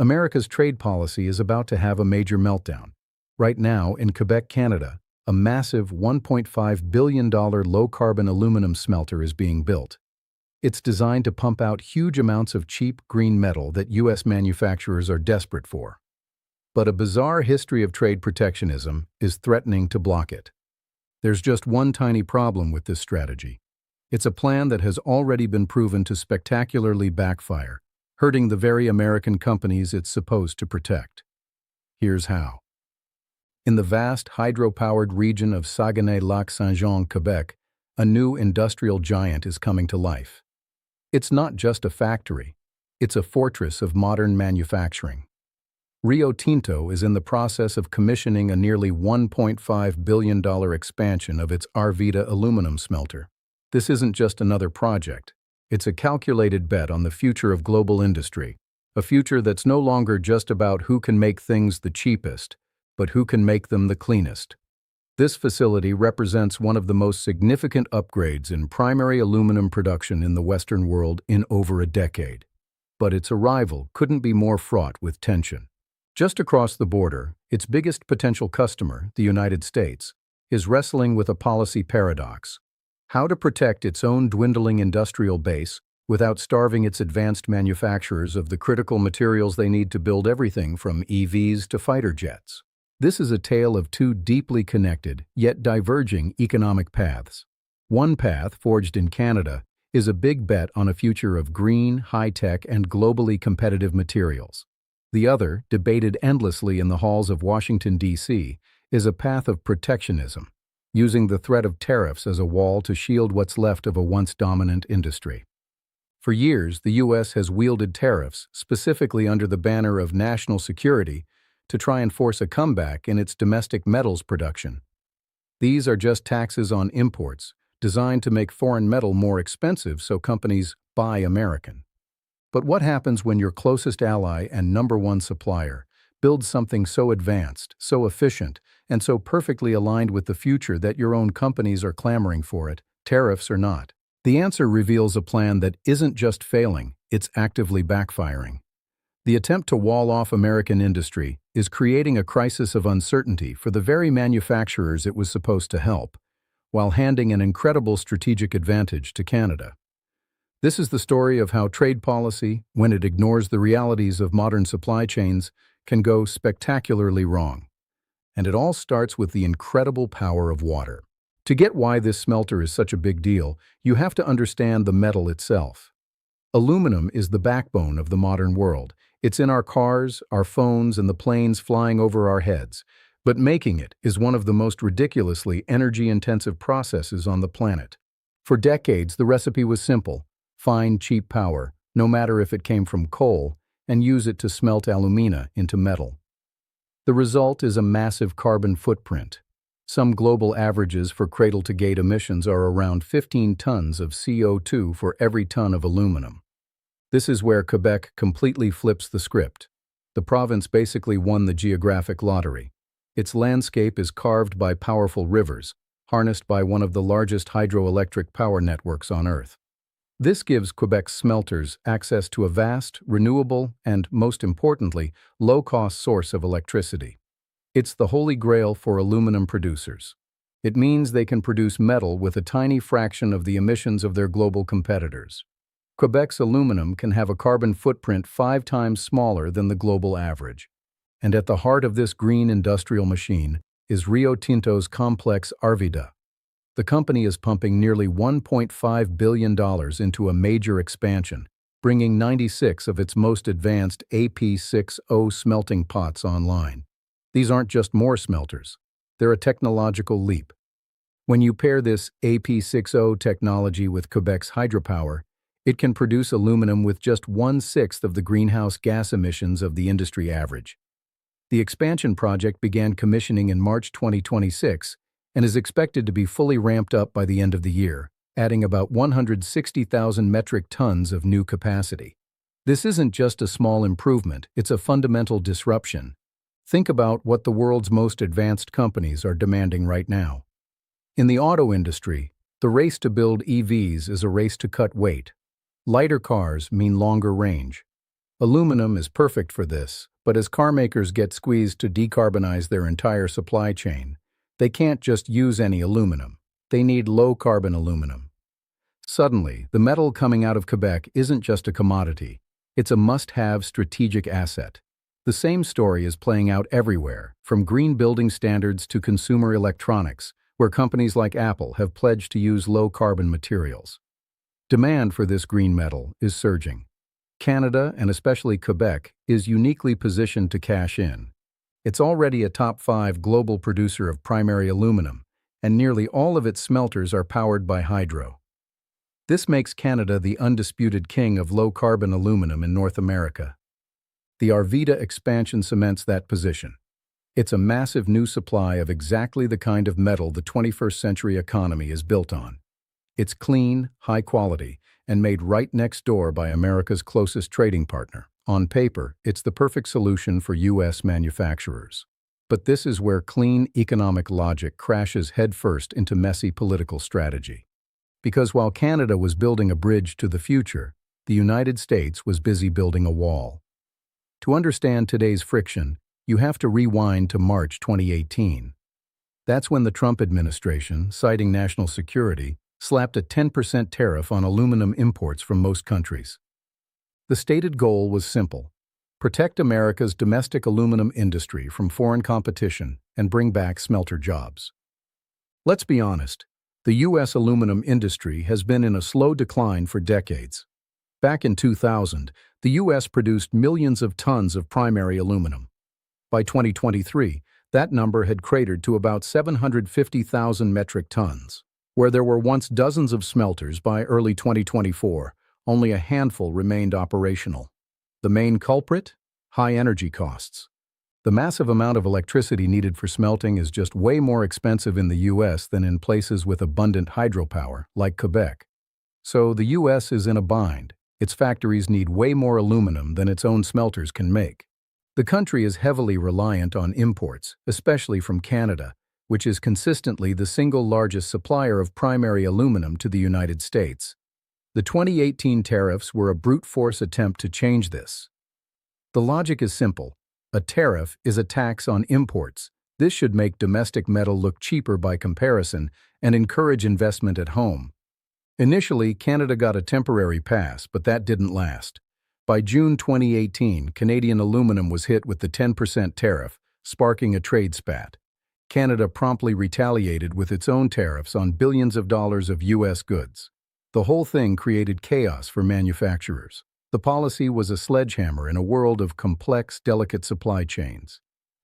America's trade policy is about to have a major meltdown. Right now, in Quebec, Canada, a massive $1.5 billion low-carbon aluminum smelter is being built. It's designed to pump out huge amounts of cheap green metal that U.S. manufacturers are desperate for. But a bizarre history of trade protectionism is threatening to block it. There's just one tiny problem with this strategy. It's a plan that has already been proven to spectacularly backfire, hurting the very American companies it's supposed to protect. Here's how. In the vast hydro-powered region of Saguenay-Lac-Saint-Jean, Quebec, a new industrial giant is coming to life. It's not just a factory, it's a fortress of modern manufacturing. Rio Tinto is in the process of commissioning a nearly $1.5 billion expansion of its Arvida aluminum smelter. This isn't just another project. It's a calculated bet on the future of global industry, a future that's no longer just about who can make things the cheapest, but who can make them the cleanest. This facility represents one of the most significant upgrades in primary aluminum production in the Western world in over a decade. But its arrival couldn't be more fraught with tension. Just across the border, its biggest potential customer, the United States, is wrestling with a policy paradox: how to protect its own dwindling industrial base without starving its advanced manufacturers of the critical materials they need to build everything from EVs to fighter jets. This is a tale of two deeply connected, yet diverging economic paths. One path, forged in Canada, is a big bet on a future of green, high-tech, and globally competitive materials. The other, debated endlessly in the halls of Washington, D.C., is a path of protectionism, using the threat of tariffs as a wall to shield what's left of a once dominant industry. For years, the U.S. has wielded tariffs, specifically under the banner of national security, to try and force a comeback in its domestic metals production. These are just taxes on imports, designed to make foreign metal more expensive so companies buy American. But what happens when your closest ally and number one supplier builds something so advanced, so efficient, and so perfectly aligned with the future that your own companies are clamoring for it, tariffs or not? The answer reveals a plan that isn't just failing, it's actively backfiring. The attempt to wall off American industry is creating a crisis of uncertainty for the very manufacturers it was supposed to help, while handing an incredible strategic advantage to Canada. This is the story of how trade policy, when it ignores the realities of modern supply chains, can go spectacularly wrong. And it all starts with the incredible power of water. To get why this smelter is such a big deal, you have to understand the metal itself. Aluminum is the backbone of the modern world. It's in our cars, our phones, and the planes flying over our heads. But making it is one of the most ridiculously energy-intensive processes on the planet. For decades, the recipe was simple: find cheap power, no matter if it came from coal, and use it to smelt alumina into metal. The result is a massive carbon footprint. Some global averages for cradle-to-gate emissions are around 15 tons of CO2 for every ton of aluminum. This is where Quebec completely flips the script. The province basically won the geographic lottery. Its landscape is carved by powerful rivers, harnessed by one of the largest hydroelectric power networks on Earth. This gives Quebec's smelters access to a vast, renewable, and, most importantly, low-cost source of electricity. It's the holy grail for aluminum producers. It means they can produce metal with a tiny fraction of the emissions of their global competitors. Quebec's aluminum can have a carbon footprint 5 times smaller than the global average. And at the heart of this green industrial machine is Rio Tinto's complex Arvida. The company is pumping nearly $1.5 billion into a major expansion, bringing 96 of its most advanced AP60 smelting pots online. These aren't just more smelters, they're a technological leap. When you pair this AP60 technology with Quebec's hydropower, it can produce aluminum with just 1/6 of the greenhouse gas emissions of the industry average. The expansion project began commissioning in March 2026 and is expected to be fully ramped up by the end of the year, adding about 160,000 metric tons of new capacity. This isn't just a small improvement, it's a fundamental disruption. Think about what the world's most advanced companies are demanding right now. In the auto industry, the race to build EVs is a race to cut weight. Lighter cars mean longer range. Aluminum is perfect for this, but as car makers get squeezed to decarbonize their entire supply chain, they can't just use any aluminum. They need low-carbon aluminum. Suddenly, the metal coming out of Quebec isn't just a commodity. It's a must-have strategic asset. The same story is playing out everywhere, from green building standards to consumer electronics, where companies like Apple have pledged to use low-carbon materials. Demand for this green metal is surging. Canada, and especially Quebec, is uniquely positioned to cash in. It's already a top 5 global producer of primary aluminum, and nearly all of its smelters are powered by hydro. This makes Canada the undisputed king of low-carbon aluminum in North America. The Arvida expansion cements that position. It's a massive new supply of exactly the kind of metal the 21st century economy is built on. It's clean, high quality, and made right next door by America's closest trading partner. On paper, it's the perfect solution for U.S. manufacturers. But this is where clean economic logic crashes headfirst into messy political strategy. Because while Canada was building a bridge to the future, the United States was busy building a wall. To understand today's friction, you have to rewind to March 2018. That's when the Trump administration, citing national security, slapped a 10% tariff on aluminum imports from most countries. The stated goal was simple: protect America's domestic aluminum industry from foreign competition and bring back smelter jobs. Let's be honest. The U.S. aluminum industry has been in a slow decline for decades. Back in 2000, the U.S. produced millions of tons of primary aluminum. By 2023, that number had cratered to about 750,000 metric tons. Where there were once dozens of smelters, by early 2024, only a handful remained operational. The main culprit? High energy costs. The massive amount of electricity needed for smelting is just way more expensive in the U.S. than in places with abundant hydropower, like Quebec. So the U.S. is in a bind. Its factories need way more aluminum than its own smelters can make. The country is heavily reliant on imports, especially from Canada, which is consistently the single largest supplier of primary aluminum to the United States. The 2018 tariffs were a brute force attempt to change this. The logic is simple. A tariff is a tax on imports. This should make domestic metal look cheaper by comparison and encourage investment at home. Initially, Canada got a temporary pass, but that didn't last. By June 2018, Canadian aluminum was hit with the 10% tariff, sparking a trade spat. Canada promptly retaliated with its own tariffs on billions of dollars of U.S. goods. The whole thing created chaos for manufacturers. The policy was a sledgehammer in a world of complex, delicate supply chains.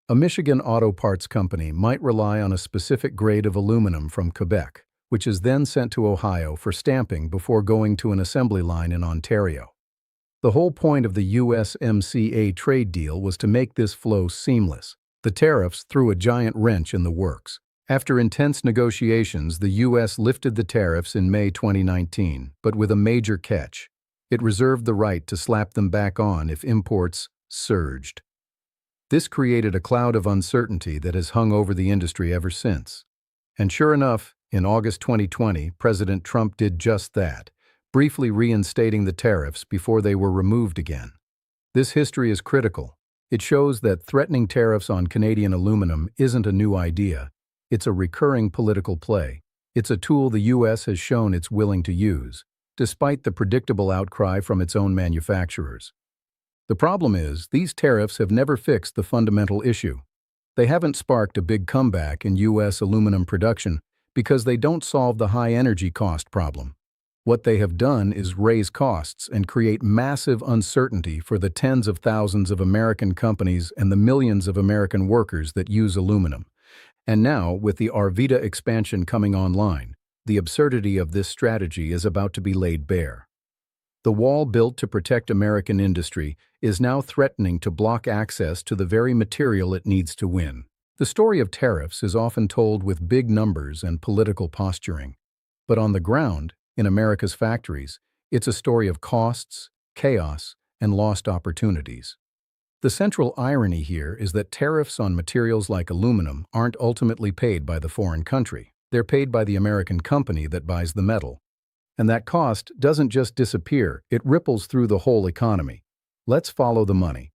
A Michigan auto parts company might rely on a specific grade of aluminum from Quebec, which is then sent to Ohio for stamping before going to an assembly line in Ontario. The whole point of the USMCA trade deal was to make this flow seamless. The tariffs threw a giant wrench in the works. After intense negotiations, the U.S. lifted the tariffs in May 2019, but with a major catch. It reserved the right to slap them back on if imports surged. This created a cloud of uncertainty that has hung over the industry ever since. And sure enough, in August 2020, President Trump did just that, briefly reinstating the tariffs before they were removed again. This history is critical. It shows that threatening tariffs on Canadian aluminum isn't a new idea. It's a recurring political play. It's a tool the U.S. has shown it's willing to use, despite the predictable outcry from its own manufacturers. The problem is, these tariffs have never fixed the fundamental issue. They haven't sparked a big comeback in U.S. aluminum production because they don't solve the high energy cost problem. What they have done is raise costs and create massive uncertainty for the tens of thousands of American companies and the millions of American workers that use aluminum. And now, with the Arvida expansion coming online, the absurdity of this strategy is about to be laid bare. The wall built to protect American industry is now threatening to block access to the very material it needs to win. The story of tariffs is often told with big numbers and political posturing. But on the ground, in America's factories, it's a story of costs, chaos, and lost opportunities. The central irony here is that tariffs on materials like aluminum aren't ultimately paid by the foreign country. They're paid by the American company that buys the metal. And that cost doesn't just disappear, it ripples through the whole economy. Let's follow the money.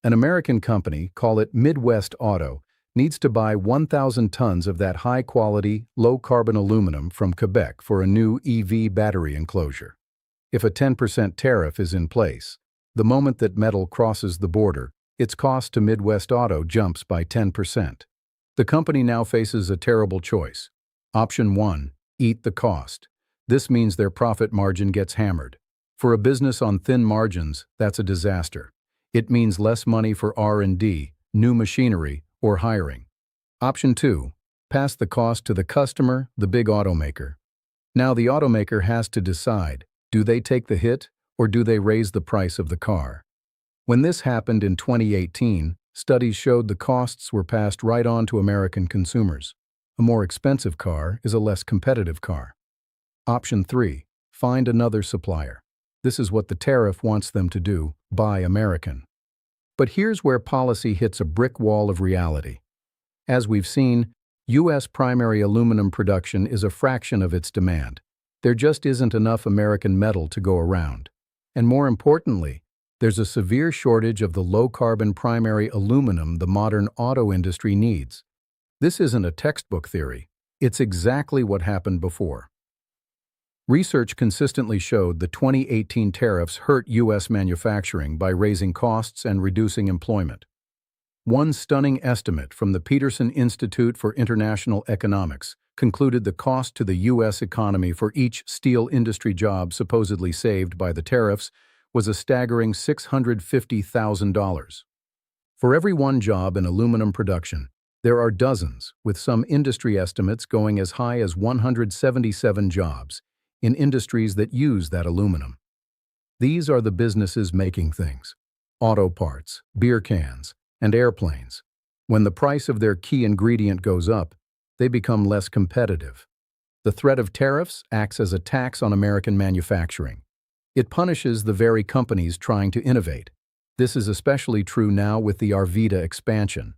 An American company, call it Midwest Auto, needs to buy 1,000 tons of that high-quality, low-carbon aluminum from Quebec for a new EV battery enclosure. If a 10% tariff is in place, the moment that metal crosses the border, its cost to Midwest Auto jumps by 10%. The company now faces a terrible choice. Option 1, eat the cost. This means their profit margin gets hammered. For a business on thin margins, that's a disaster. It means less money for R&D, new machinery, or hiring. Option 2, pass the cost to the customer, the big automaker. Now the automaker has to decide, do they take the hit, or do they raise the price of the car? When this happened in 2018, studies showed the costs were passed right on to American consumers. A more expensive car is a less competitive car. Option 3, find another supplier. This is what the tariff wants them to do, buy American. But here's where policy hits a brick wall of reality. As we've seen, U.S. primary aluminum production is a fraction of its demand. There just isn't enough American metal to go around. And more importantly, there's a severe shortage of the low-carbon primary aluminum the modern auto industry needs. This isn't a textbook theory. It's exactly what happened before. Research consistently showed the 2018 tariffs hurt U.S. manufacturing by raising costs and reducing employment. One stunning estimate from the Peterson Institute for International Economics concluded the cost to the U.S. economy for each steel industry job supposedly saved by the tariffs was a staggering $650,000. For every one job in aluminum production, there are dozens, with some industry estimates going as high as 177 jobs, in industries that use that aluminum. These are the businesses making things: auto parts, beer cans, and airplanes. When the price of their key ingredient goes up, they become less competitive. The threat of tariffs acts as a tax on American manufacturing. It punishes the very companies trying to innovate. This is especially true now with the Arvida expansion.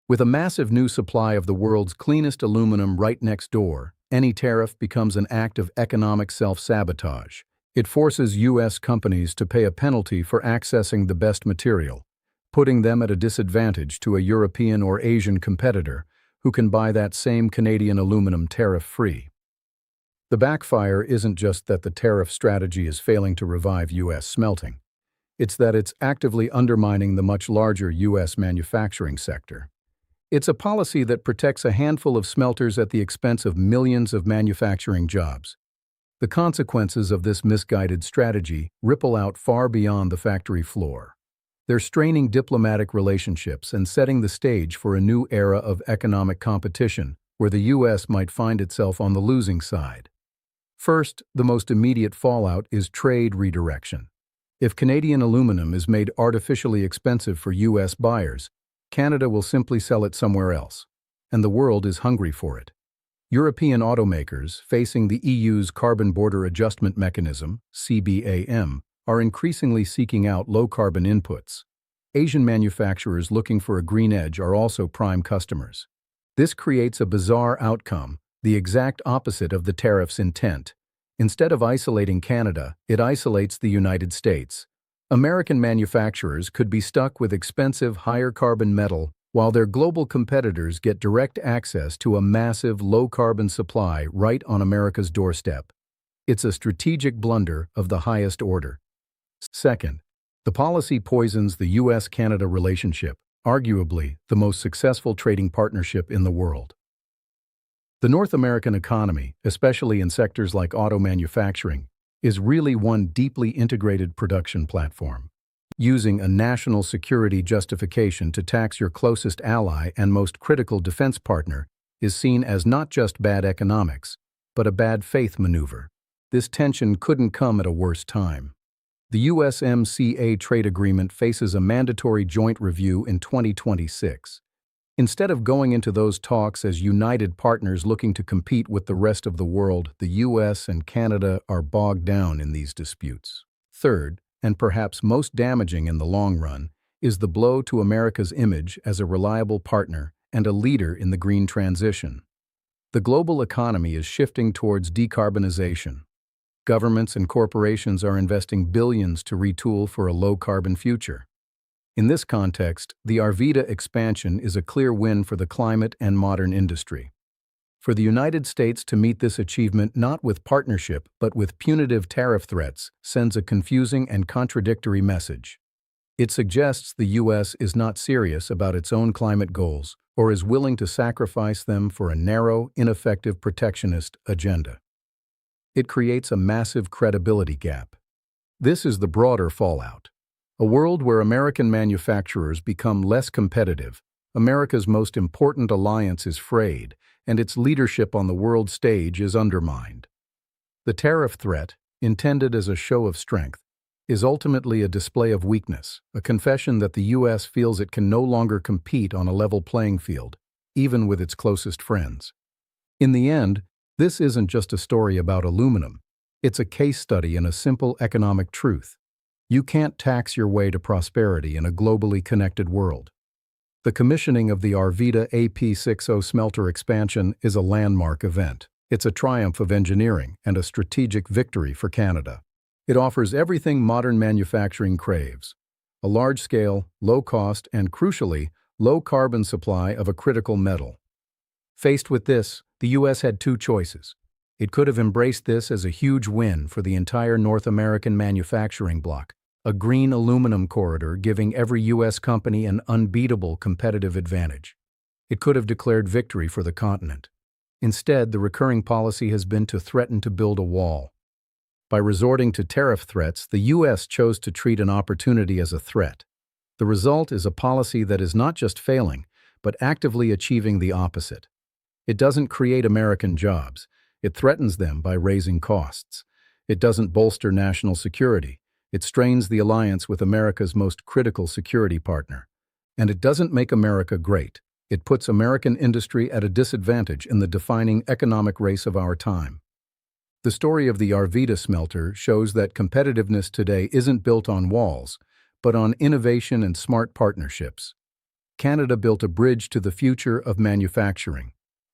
With a massive new supply of the world's cleanest aluminum right next door, any tariff becomes an act of economic self-sabotage. It forces U.S. companies to pay a penalty for accessing the best material, putting them at a disadvantage to a European or Asian competitor who can buy that same Canadian aluminum tariff-free. The backfire isn't just that the tariff strategy is failing to revive U.S. smelting. It's that it's actively undermining the much larger U.S. manufacturing sector. It's a policy that protects a handful of smelters at the expense of millions of manufacturing jobs. The consequences of this misguided strategy ripple out far beyond the factory floor. They're straining diplomatic relationships and setting the stage for a new era of economic competition where the U.S. might find itself on the losing side. First, the most immediate fallout is trade redirection. If Canadian aluminum is made artificially expensive for U.S. buyers, Canada will simply sell it somewhere else, and the world is hungry for it. European automakers, facing the EU's Carbon Border Adjustment Mechanism, CBAM, are increasingly seeking out low-carbon inputs. Asian manufacturers looking for a green edge are also prime customers. This creates a bizarre outcome, the exact opposite of the tariff's intent. Instead of isolating Canada, it isolates the United States. American manufacturers could be stuck with expensive, higher-carbon metal, while their global competitors get direct access to a massive, low-carbon supply right on America's doorstep. It's a strategic blunder of the highest order. Second, the policy poisons the U.S.-Canada relationship, arguably the most successful trading partnership in the world. The North American economy, especially in sectors like auto manufacturing, is really one deeply integrated production platform. Using a national security justification to tax your closest ally and most critical defense partner is seen as not just bad economics, but a bad faith maneuver. This tension couldn't come at a worse time. The USMCA trade agreement faces a mandatory joint review in 2026. Instead of going into those talks as united partners looking to compete with the rest of the world, the U.S. and Canada are bogged down in these disputes. Third, and perhaps most damaging in the long run, is the blow to America's image as a reliable partner and a leader in the green transition. The global economy is shifting towards decarbonization. Governments and corporations are investing billions to retool for a low-carbon future. In this context, the Arvida expansion is a clear win for the climate and modern industry. For the United States to meet this achievement not with partnership but with punitive tariff threats sends a confusing and contradictory message. It suggests the U.S. is not serious about its own climate goals or is willing to sacrifice them for a narrow, ineffective protectionist agenda. It creates a massive credibility gap. This is the broader fallout. A world where American manufacturers become less competitive, America's most important alliance is frayed, and its leadership on the world stage is undermined. The tariff threat, intended as a show of strength, is ultimately a display of weakness, a confession that the U.S. feels it can no longer compete on a level playing field, even with its closest friends. In the end, this isn't just a story about aluminum. It's a case study in a simple economic truth. You can't tax your way to prosperity in a globally connected world. The commissioning of the Arvida AP60 smelter expansion is a landmark event. It's a triumph of engineering and a strategic victory for Canada. It offers everything modern manufacturing craves: a large-scale, low-cost, and crucially, low-carbon supply of a critical metal. Faced with this, the U.S. had two choices. It could have embraced this as a huge win for the entire North American manufacturing bloc, a green aluminum corridor giving every U.S. company an unbeatable competitive advantage. It could have declared victory for the continent. Instead, the recurring policy has been to threaten to build a wall. By resorting to tariff threats, the U.S. chose to treat an opportunity as a threat. The result is a policy that is not just failing, but actively achieving the opposite. It doesn't create American jobs. It threatens them by raising costs. It doesn't bolster national security. It strains the alliance with America's most critical security partner. And it doesn't make America great. It puts American industry at a disadvantage in the defining economic race of our time. The story of the Arvida smelter shows that competitiveness today isn't built on walls, but on innovation and smart partnerships. Canada built a bridge to the future of manufacturing.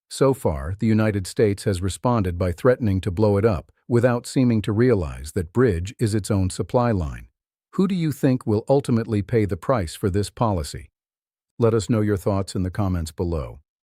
So far, the United States has responded by threatening to blow it up, without seeming to realize that bridge is its own supply line. Who do you think will ultimately pay the price for this policy? Let us know your thoughts in the comments below.